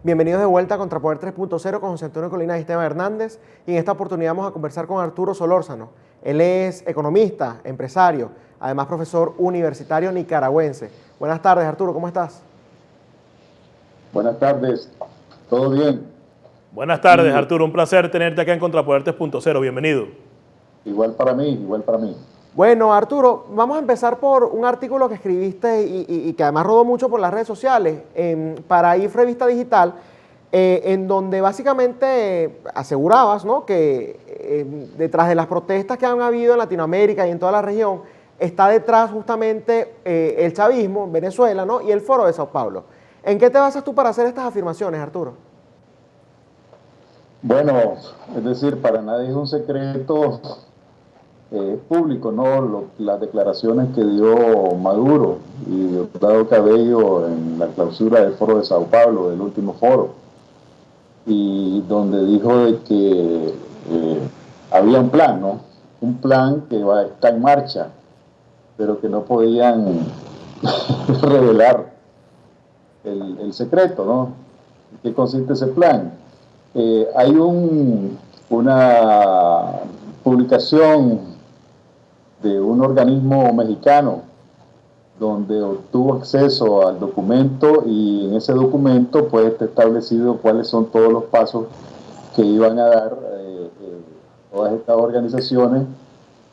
Bienvenidos de vuelta a Contrapoder 3.0 con José Antonio Colinas y Esteban Hernández. Y en esta oportunidad vamos a conversar con Arturo Solórzano. Él es economista, empresario, además profesor universitario nicaragüense. Buenas tardes, Arturo, ¿cómo estás? Buenas tardes, ¿todo bien? Buenas tardes, Aquí, Arturo. Un placer tenerte acá en Contrapoder 3.0. Bienvenido. igual para mí, igual para mí. Bueno, Arturo, vamos a empezar por un artículo que escribiste y que además rodó mucho por las redes sociales para IF Revista Digital, en donde básicamente asegurabas, ¿no?, que detrás de las protestas que han habido en Latinoamérica y en toda la región está detrás justamente el chavismo en Venezuela, ¿no?, y el Foro de Sao Paulo. ¿En qué te basas tú para hacer estas afirmaciones, Arturo? Bueno, es decir, para nadie es un secreto público, ¿no? Las declaraciones que dio Maduro y Diosdado Cabello en la clausura del Foro de Sao Paulo, del último foro, y donde dijo de que había un plan, ¿no? Un plan que está en marcha, pero que no podían revelar el secreto, ¿no? ¿En qué consiste ese plan? Hay una publicación de un organismo mexicano donde obtuvo acceso al documento y en ese documento pues está establecido cuáles son todos los pasos que iban a dar todas estas organizaciones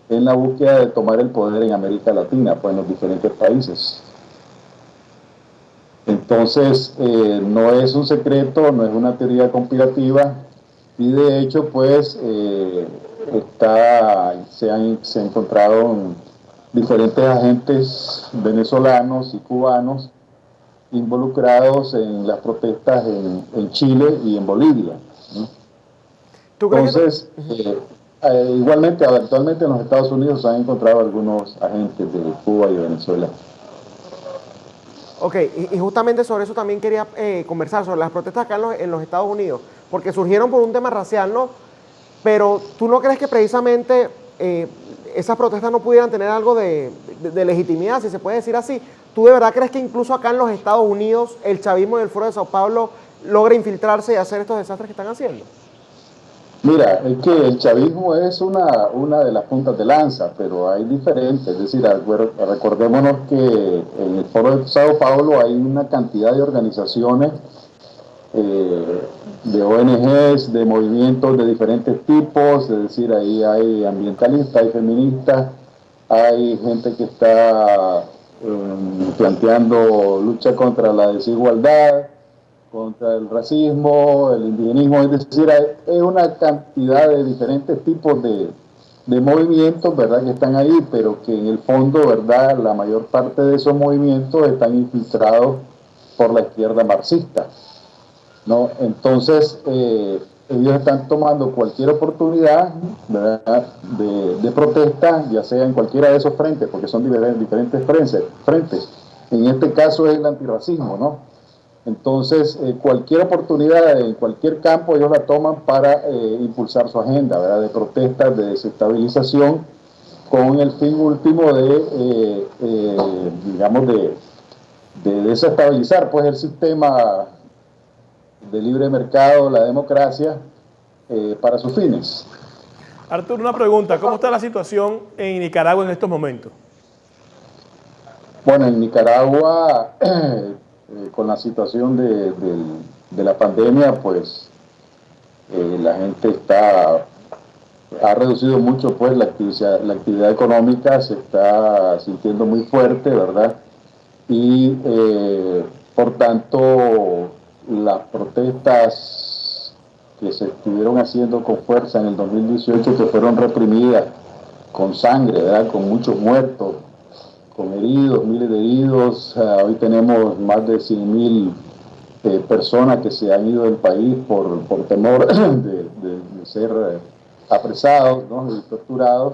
en la búsqueda de tomar el poder en América Latina, pues en los diferentes países. Entonces, no es un secreto, no es una teoría conspirativa y de hecho, pues, se encontraron diferentes agentes venezolanos y cubanos involucrados en las protestas en Chile y en Bolivia, ¿no? ¿Tú crees que... Entonces, igualmente, actualmente en los Estados Unidos se han encontrado algunos agentes de Cuba y Venezuela. Ok, y justamente sobre eso también quería conversar, sobre las protestas acá en los Estados Unidos, porque surgieron por un tema racial, ¿no? Pero ¿tú no crees que precisamente esas protestas no pudieran tener algo de legitimidad, si se puede decir así? ¿Tú de verdad crees que incluso acá en los Estados Unidos el chavismo y el Foro de Sao Paulo logra infiltrarse y hacer estos desastres que están haciendo? Mira, es que el chavismo es una de las puntas de lanza, pero hay diferentes. Es decir, recordémonos que en el Foro de Sao Paulo hay una cantidad de organizaciones, de ONGs, de movimientos de diferentes tipos. Es decir, ahí hay ambientalistas, hay feministas, hay gente que está planteando lucha contra la desigualdad, contra el racismo, el indigenismo, es decir, es una cantidad de diferentes tipos de movimientos, ¿verdad?, que están ahí, pero que en el fondo, ¿verdad?, la mayor parte de esos movimientos están infiltrados por la izquierda marxista, ¿no? Entonces, ellos están tomando cualquier oportunidad, ¿verdad?, de protesta, ya sea en cualquiera de esos frentes, porque son diferentes frentes. En este caso es el antirracismo, ¿no? Entonces, cualquier oportunidad en cualquier campo ellos la toman para impulsar su agenda, ¿verdad?, de protestas, de desestabilización, con el fin último digamos, de desestabilizar pues, el sistema de libre mercado, la democracia, para sus fines. Arturo, una pregunta. ¿Cómo está la situación en Nicaragua en estos momentos? Bueno, en Nicaragua, con la situación de la pandemia, pues la gente ha reducido mucho pues la actividad económica, se está sintiendo muy fuerte, ¿verdad? Y por tanto las protestas que se estuvieron haciendo con fuerza en el 2018, que fueron reprimidas con sangre, ¿verdad?, con muchos muertos, con heridos, miles de heridos. Hoy tenemos más de 100.000 personas que se han ido del país por temor de ser apresados, ¿no?, y torturados.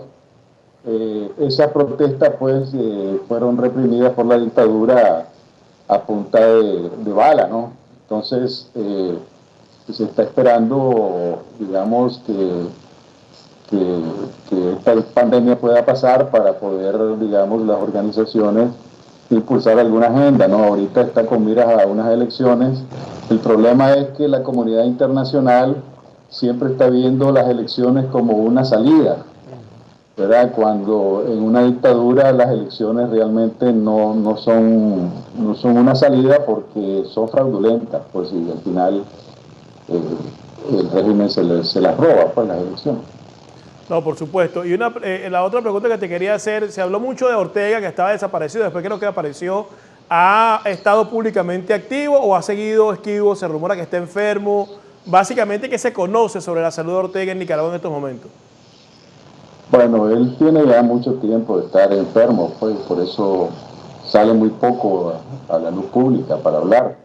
Esas protestas pues fueron reprimidas por la dictadura a punta de bala, ¿no? Entonces se está esperando, digamos, que esta pandemia pueda pasar para poder, digamos, las organizaciones impulsar alguna agenda, ¿no? Ahorita está con miras a unas elecciones. El problema es que la comunidad internacional siempre está viendo las elecciones como una salida, ¿verdad? Cuando en una dictadura las elecciones realmente no son una salida porque son fraudulentas, pues, y al final el régimen se las roba, pues, las elecciones. No, por supuesto. Y la otra pregunta que te quería hacer, se habló mucho de Ortega, que estaba desaparecido, después creo que apareció. ¿Ha estado públicamente activo o ha seguido esquivo? Se rumora que está enfermo. Básicamente, ¿qué se conoce sobre la salud de Ortega en Nicaragua en estos momentos? Bueno, él tiene ya mucho tiempo de estar enfermo, pues, por eso sale muy poco a la luz pública para hablar.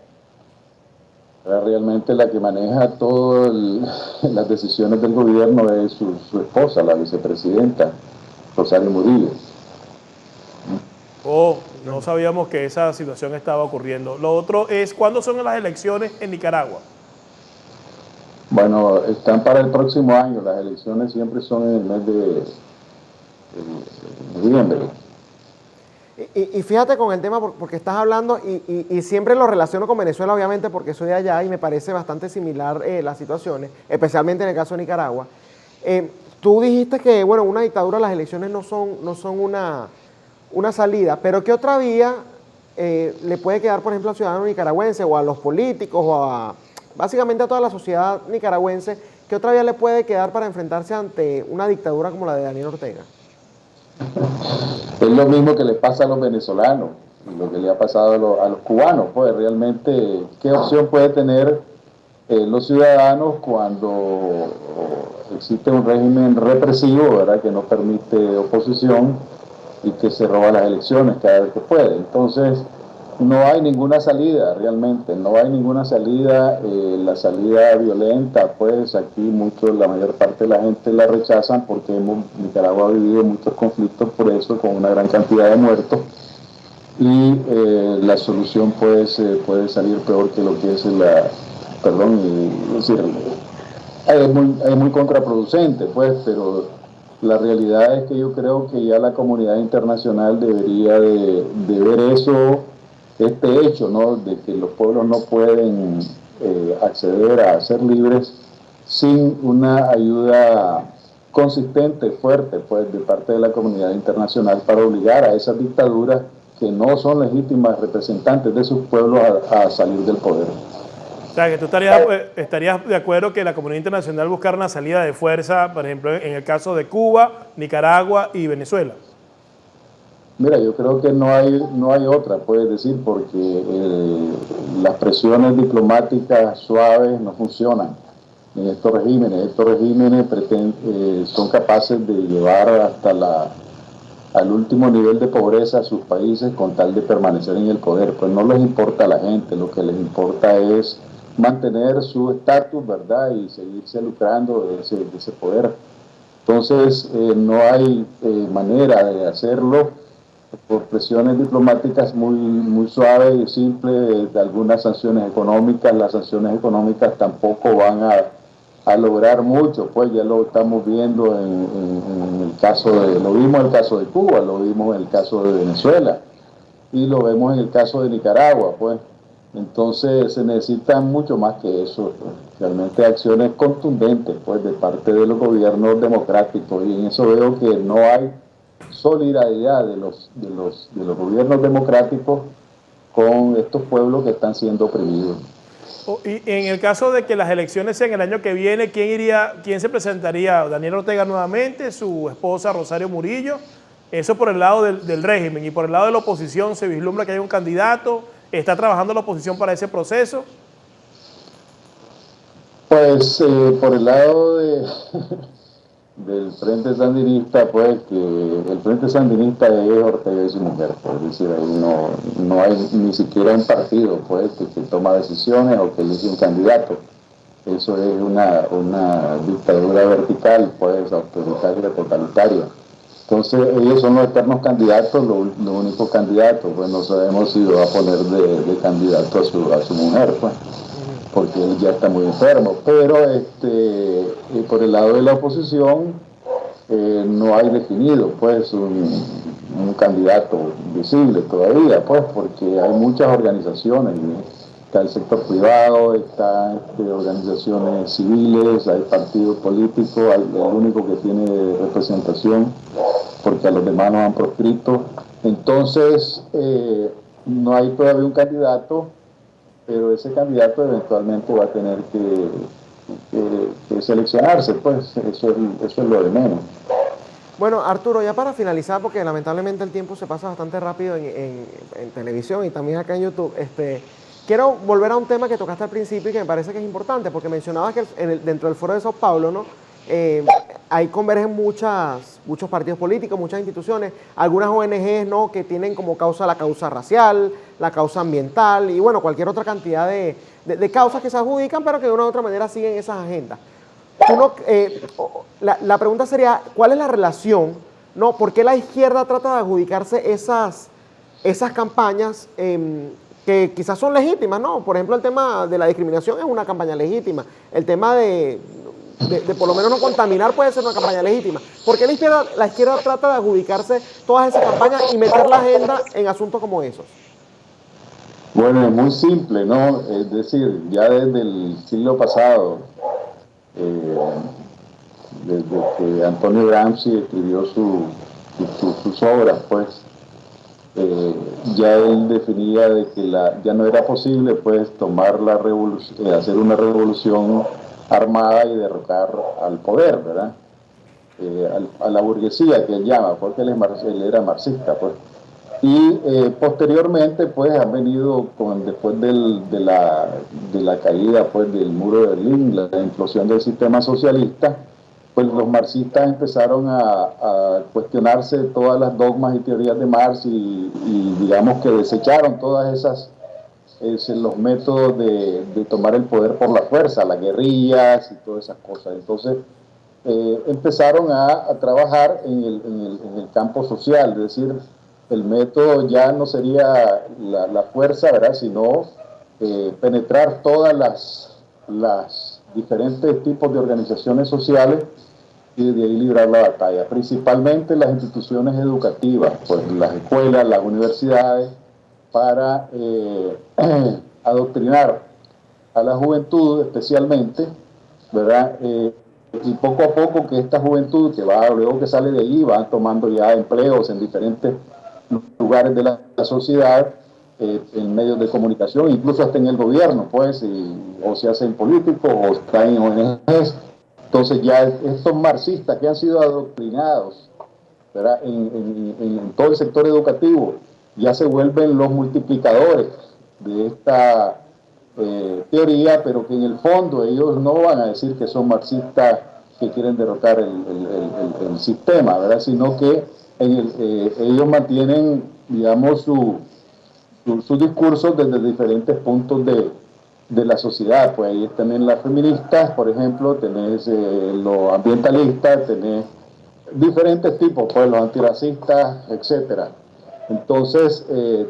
Realmente la que maneja todas las decisiones del gobierno es su esposa, la vicepresidenta, Rosario Murillo. Oh, no sabíamos que esa situación estaba ocurriendo. Lo otro es, ¿cuándo son las elecciones en Nicaragua? Bueno, están para el próximo año, las elecciones siempre son en el mes de noviembre. Y fíjate con el tema, porque estás hablando, y siempre lo relaciono con Venezuela, obviamente, porque soy de allá y me parece bastante similar las situaciones, especialmente en el caso de Nicaragua. Tú dijiste que, bueno, una dictadura, las elecciones no son una salida, pero ¿qué otra vía le puede quedar, por ejemplo, al ciudadano nicaragüense o a los políticos o básicamente a toda la sociedad nicaragüense? ¿Qué otra vía le puede quedar para enfrentarse ante una dictadura como la de Daniel Ortega? Es lo mismo que le pasa a los venezolanos, lo que le ha pasado a los cubanos. Pues realmente, ¿qué opción puede tener los ciudadanos cuando existe un régimen represivo, ¿verdad?, que no permite oposición y que se roba las elecciones cada vez que puede? Entonces, no hay ninguna salida, realmente, no hay ninguna salida. La salida violenta, pues aquí la mayor parte de la gente la rechazan porque Nicaragua ha vivido muchos conflictos por eso, con una gran cantidad de muertos, y la solución puede salir peor que lo que es es decir, es muy contraproducente, pues, pero la realidad es que yo creo que ya la comunidad internacional debería de ver este hecho, ¿no?, de que los pueblos no pueden acceder a ser libres sin una ayuda consistente, fuerte, pues, de parte de la comunidad internacional para obligar a esas dictaduras que no son legítimas representantes de sus pueblos a salir del poder. O sea, que tú estarías de acuerdo que la comunidad internacional buscara una salida de fuerza, por ejemplo, en el caso de Cuba, Nicaragua y Venezuela. Mira, yo creo que no hay otra, puedes decir, porque las presiones diplomáticas suaves no funcionan en estos regímenes. Estos regímenes son capaces de llevar al último nivel de pobreza a sus países con tal de permanecer en el poder. Pues no les importa a la gente, lo que les importa es mantener su estatus, ¿verdad?, y seguirse lucrando de ese poder. Entonces, no hay manera de hacerlo por presiones diplomáticas muy suaves y simples, de algunas sanciones económicas. Las sanciones económicas tampoco van a lograr mucho, pues ya lo estamos viendo en el caso lo vimos en el caso de Cuba, lo vimos en el caso de Venezuela y lo vemos en el caso de Nicaragua, pues. Entonces se necesita mucho más que eso, pues. Realmente acciones contundentes, pues, de parte de los gobiernos democráticos, y en eso veo que no hay solidaridad de los gobiernos democráticos con estos pueblos que están siendo oprimidos. Y en el caso de que las elecciones sean el año que viene, ¿quién se presentaría? ¿Daniel Ortega nuevamente, su esposa Rosario Murillo? Eso por el lado del régimen. Y por el lado de la oposición, ¿se vislumbra que hay un candidato? ¿Está trabajando la oposición para ese proceso? Pues por el lado del Frente Sandinista, pues que el Frente Sandinista es Ortega y su mujer, pues, es decir, ahí no hay ni siquiera un partido, pues, que toma decisiones o que elige un candidato. Eso es una dictadura vertical, pues, autoritaria, totalitaria. Entonces ellos son los eternos candidatos, los únicos candidatos. Pues no sabemos si va a poner de candidato a su mujer, pues, porque él ya está muy enfermo. Pero por el lado de la oposición no hay definido, pues, un candidato visible todavía, pues, porque hay muchas organizaciones, ¿no? Está el sector privado, está organizaciones civiles, hay partidos políticos, hay el único que tiene representación, porque a los demás no han proscrito. Entonces, no hay todavía un candidato, pero ese candidato eventualmente va a tener que seleccionarse, pues eso es lo de menos. Bueno, Arturo, ya para finalizar, porque lamentablemente el tiempo se pasa bastante rápido en televisión y también acá en YouTube, quiero volver a un tema que tocaste al principio y que me parece que es importante, porque mencionabas que dentro del Foro de Sao Paulo, ¿no? Ahí convergen muchos partidos políticos, muchas instituciones, algunas ONGs, ¿no? Que tienen como causa la causa racial, la causa ambiental y bueno, cualquier otra cantidad de causas que se adjudican, pero que de una u otra manera siguen esas agendas. La pregunta sería, ¿cuál es la relación? ¿No? ¿Por qué la izquierda trata de adjudicarse esas campañas que quizás son legítimas, ¿no? Por ejemplo, el tema de la discriminación es una campaña legítima. El tema de por lo menos no contaminar puede ser una campaña legítima. ¿Por qué la izquierda trata de adjudicarse todas esas campañas y meter la agenda en asuntos como esos? Bueno, es muy simple, ¿no? Es decir, ya desde el siglo pasado, desde que Antonio Gramsci escribió sus obras, pues, ya él definía de que ya no era posible, pues, tomar la revolución, hacer una revolución armada y derrocar al poder, ¿verdad? A la burguesía que él llama, porque él era marxista, pues. Y posteriormente, pues, han venido después de la caída, pues, del muro de Berlín, la implosión del sistema socialista, pues los marxistas empezaron a cuestionarse todas las dogmas y teorías de Marx y digamos que desecharon todas esas los métodos de tomar el poder por la fuerza, las guerrillas y todas esas cosas. Entonces empezaron a trabajar en el campo social, es decir, el método ya no sería la fuerza, ¿verdad?, sino penetrar todas las diferentes tipos de organizaciones sociales y de ahí librar la batalla, principalmente las instituciones educativas, pues las escuelas, las universidades, para adoctrinar a la juventud especialmente, ¿verdad? Y poco a poco que esta juventud que va, luego que sale de ahí, van tomando ya empleos en diferentes lugares de la sociedad, en medios de comunicación, incluso hasta en el gobierno, pues, o se hacen políticos o están en ONGs. Entonces ya estos marxistas que han sido adoctrinados, ¿verdad?, en todo el sector educativo, ya se vuelven los multiplicadores de esta teoría, pero que en el fondo ellos no van a decir que son marxistas que quieren derrotar el sistema, ¿verdad?, sino que ellos mantienen, digamos, sus discursos desde diferentes puntos de la sociedad. Pues ahí tenés las feministas, por ejemplo, tenés los ambientalistas, tenés diferentes tipos, pues los antirracistas, etcétera. Entonces,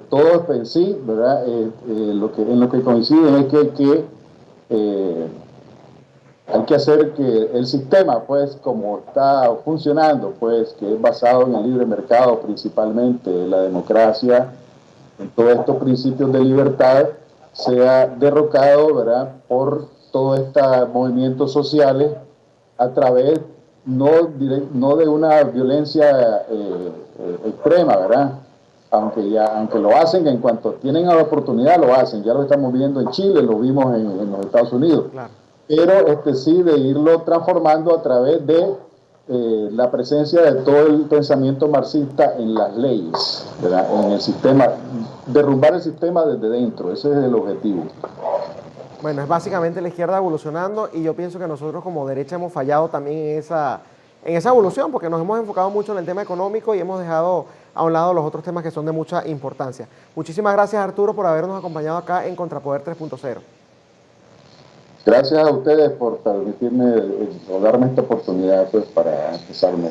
todos en sí, ¿verdad? En lo que coinciden es que hay que hacer que el sistema, pues, como está funcionando, pues, que es basado en el libre mercado principalmente, la democracia, en todos estos principios de libertad, sea derrocado, ¿verdad?, por todos estos movimientos sociales a través no de una violencia extrema, ¿verdad?, aunque lo hacen en cuanto tienen la oportunidad, lo hacen. Ya lo estamos viendo en Chile, lo vimos en los Estados Unidos. Claro. Pero sí de irlo transformando a través de la presencia de todo el pensamiento marxista en las leyes, ¿verdad?, en el sistema, derrumbar el sistema desde dentro. Ese es el objetivo. Bueno, es básicamente la izquierda evolucionando y yo pienso que nosotros como derecha hemos fallado también en esa evolución, porque nos hemos enfocado mucho en el tema económico y hemos dejado a un lado los otros temas que son de mucha importancia. Muchísimas gracias, Arturo, por habernos acompañado acá en Contrapoder 3.0. Gracias a ustedes por permitirme o darme esta oportunidad, pues, para expresarme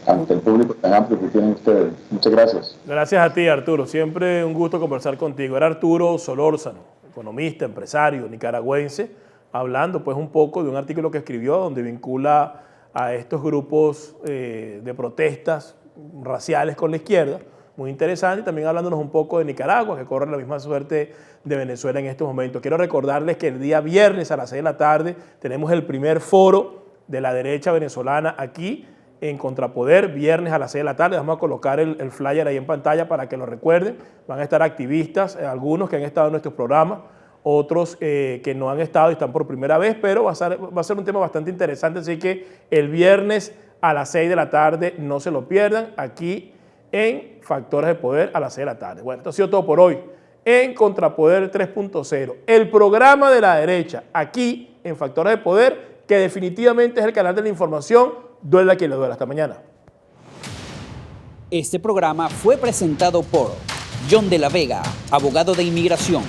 ante el público tan amplio que tienen ustedes. Muchas gracias. Gracias a ti, Arturo. Siempre un gusto conversar contigo. Era Arturo Solórzano, economista, empresario, nicaragüense, hablando pues un poco de un artículo que escribió donde vincula a estos grupos de protestas raciales con la izquierda, muy interesante, y también hablándonos un poco de Nicaragua, que corre la misma suerte de Venezuela en estos momentos. Quiero recordarles que el día viernes a las 6 de la tarde tenemos el primer foro de la derecha venezolana aquí en Contrapoder, viernes a las 6 de la tarde. Vamos a colocar el flyer ahí en pantalla para que lo recuerden. Van a estar activistas, algunos que han estado en nuestros programas, otros que no han estado y están por primera vez, pero va a ser un tema bastante interesante, así que el viernes a las 6 de la tarde no se lo pierdan, aquí en Factores de Poder a las 6 de la tarde. Bueno, esto ha sido todo por hoy en Contrapoder 3.0, el programa de la derecha, aquí en Factores de Poder, que definitivamente es el canal de la información, duele a quien le duele. Hasta mañana. Este programa fue presentado por John de la Vega, abogado de inmigración.